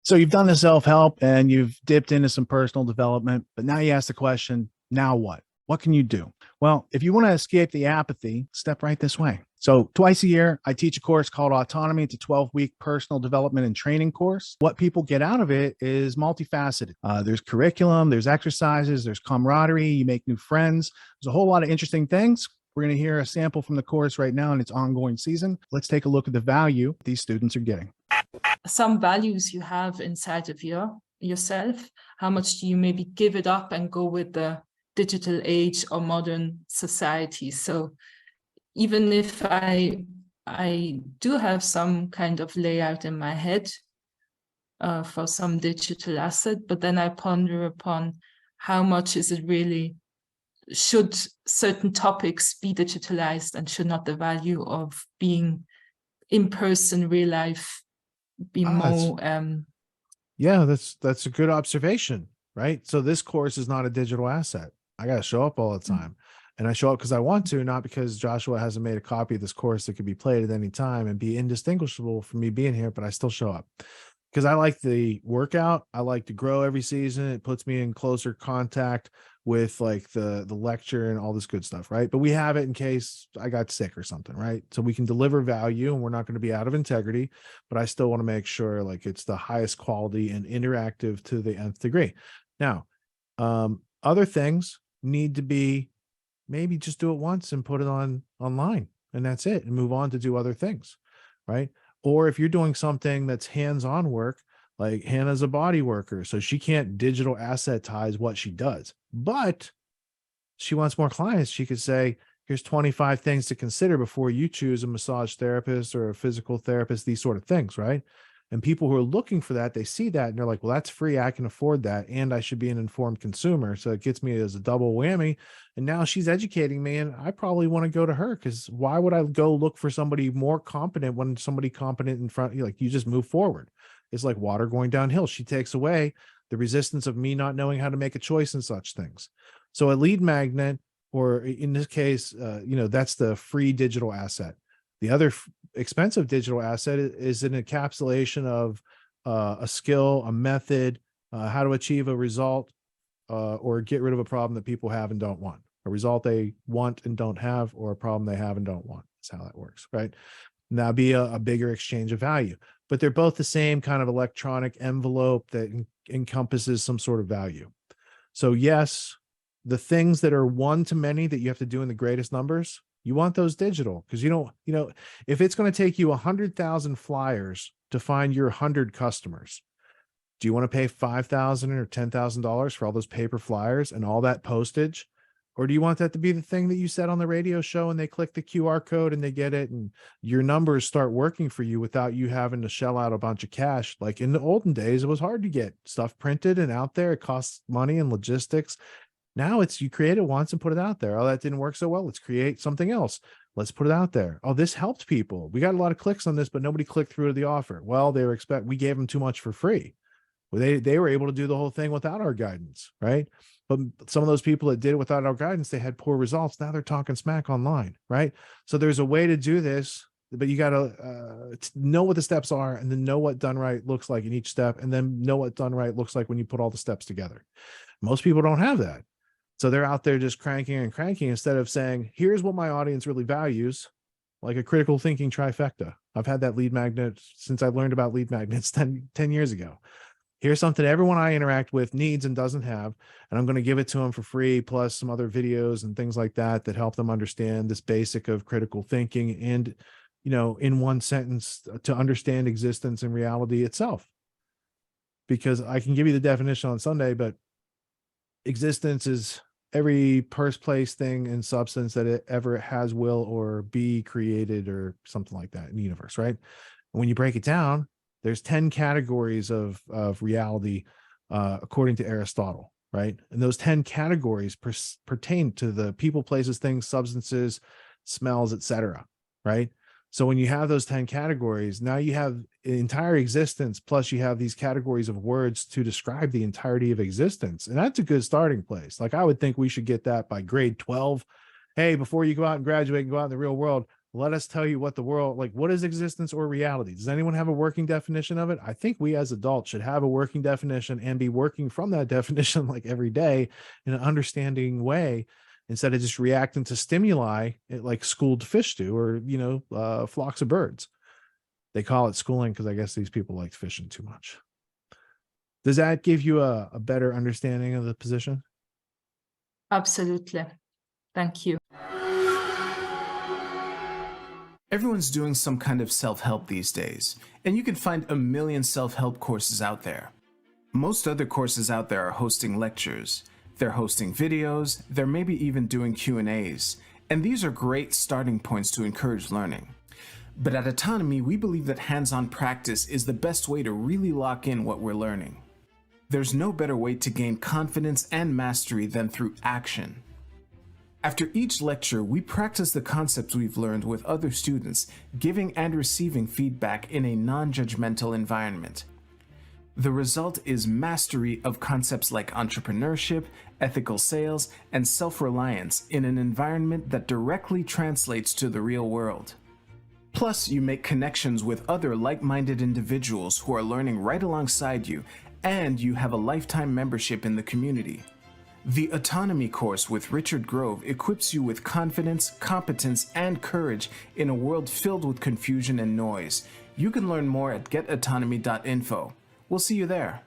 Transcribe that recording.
So you've done the self-help and you've dipped into some personal development, but now you ask the question, now what? What can you do? Well, if you want to escape the apathy, step right this way. So twice a year, I teach a course called AUTONOMY. It's a 12-week personal development and training course. What people get out of it is multifaceted. There's curriculum, there's exercises, there's camaraderie, you make new friends. There's a whole lot of interesting things. We're going to hear a sample from the course right now in its ongoing season. Let's take a look at the value these students are getting. Some values you have inside of yourself, how much do you maybe give it up and go with the digital age or modern society? So even if I do have some kind of layout in my head for some digital asset, but then I ponder upon how much is it really, should certain topics be digitalized, and should not the value of being in person, real life, be more yeah, that's a good observation, right? So this course is not a digital asset. I got to show up all the time. And I show up because I want to, not because Joshua hasn't made a copy of this course that could be played at any time and be indistinguishable from me being here, but I still show up because I like the workout. I like to grow every season. It puts me in closer contact with like the lecture and all this good stuff, right? But we have it in case I got sick or something, right? So we can deliver value and we're not going to be out of integrity, but I still want to make sure like it's the highest quality and interactive to the nth degree. Now, other things need to be, maybe just do it once and put it online and that's it, and move on to do other things, right? Or if you're doing something that's hands-on work, like Hannah's a body worker, so she can't digital assetize what she does, but she wants more clients. She could say, here's 25 things to consider before you choose a massage therapist or a physical therapist, these sort of things, right? And people who are looking for that, they see that and they're like, well, that's free. I can afford that. And I should be an informed consumer. So it gets me as a double whammy. And now she's educating me. And I probably want to go to her, because why would I go look for somebody more competent when somebody competent in front of you? Like, you just move forward. It's like water going downhill. She takes away the resistance of me not knowing how to make a choice in such things. So a lead magnet, or in this case, that's the free digital asset. The other expensive digital asset is an encapsulation of a skill, a method, how to achieve a result, or get rid of a problem that people have and don't want. A result they want and don't have, or a problem they have and don't want. That's how that works, right? And that'd be a bigger exchange of value. But they're both the same kind of electronic envelope that encompasses some sort of value. So yes, the things that are one to many that you have to do in the greatest numbers, you want those digital, because if it's going to take you 100,000 flyers to find your 100 customers, do you want to pay $5,000 or $10,000 for all those paper flyers and all that postage? Or do you want that to be the thing that you said on the radio show and they click the QR code and they get it and your numbers start working for you without you having to shell out a bunch of cash? Like in the olden days, it was hard to get stuff printed and out there. It costs money and logistics. Now it's, you create it once and put it out there. Oh, that didn't work so well. Let's create something else. Let's put it out there. Oh, this helped people. We got a lot of clicks on this, but nobody clicked through to the offer. Well, we gave them too much for free. Well, they were able to do the whole thing without our guidance, right? But some of those people that did it without our guidance, they had poor results. Now they're talking smack online, right? So there's a way to do this, but you got to know what the steps are, and then know what done right looks like in each step, and then know what done right looks like when you put all the steps together. Most people don't have that. So they're out there just cranking and cranking instead of saying, here's what my audience really values, like a critical thinking trifecta. I've had that lead magnet since I learned about lead magnets 10 years ago. Here's something everyone I interact with needs and doesn't have, and I'm going to give it to them for free, plus some other videos and things like that help them understand this basic of critical thinking and, in one sentence, to understand existence and reality itself. Because I can give you the definition on Sunday, but existence is every place, thing, and substance that it ever has, will, or be created, or something like that in the universe, right? And when you break it down, there's 10 categories of reality, according to Aristotle, right? And those 10 categories pertain to the people, places, things, substances, smells, etc., right? So when you have those 10 categories, now you have entire existence, plus you have these categories of words to describe the entirety of existence. And that's a good starting place. Like, I would think we should get that by grade 12. Hey, before you go out and graduate and go out in the real world, let us tell you what the world, like, what is existence or reality? Does anyone have a working definition of it? I think we as adults should have a working definition and be working from that definition like every day in an understanding way, instead of just reacting to stimuli like schooled fish do, or, flocks of birds. They call it schooling because I guess these people like fishing too much. Does that give you a better understanding of the position? Absolutely. Thank you. Everyone's doing some kind of self-help these days, and you can find a million self-help courses out there. Most other courses out there are hosting lectures, they're hosting videos, they're maybe even doing Q&As, and these are great starting points to encourage learning. But at AUTONOMY, we believe that hands-on practice is the best way to really lock in what we're learning. There's no better way to gain confidence and mastery than through action. After each lecture, we practice the concepts we've learned with other students, giving and receiving feedback in a non-judgmental environment. The result is mastery of concepts like entrepreneurship, ethical sales, and self-reliance in an environment that directly translates to the real world. Plus, you make connections with other like-minded individuals who are learning right alongside you, and you have a lifetime membership in the community. The AUTONOMY course with Richard Grove equips you with confidence, competence, and courage in a world filled with confusion and noise. You can learn more at getautonomy.info. We'll see you there.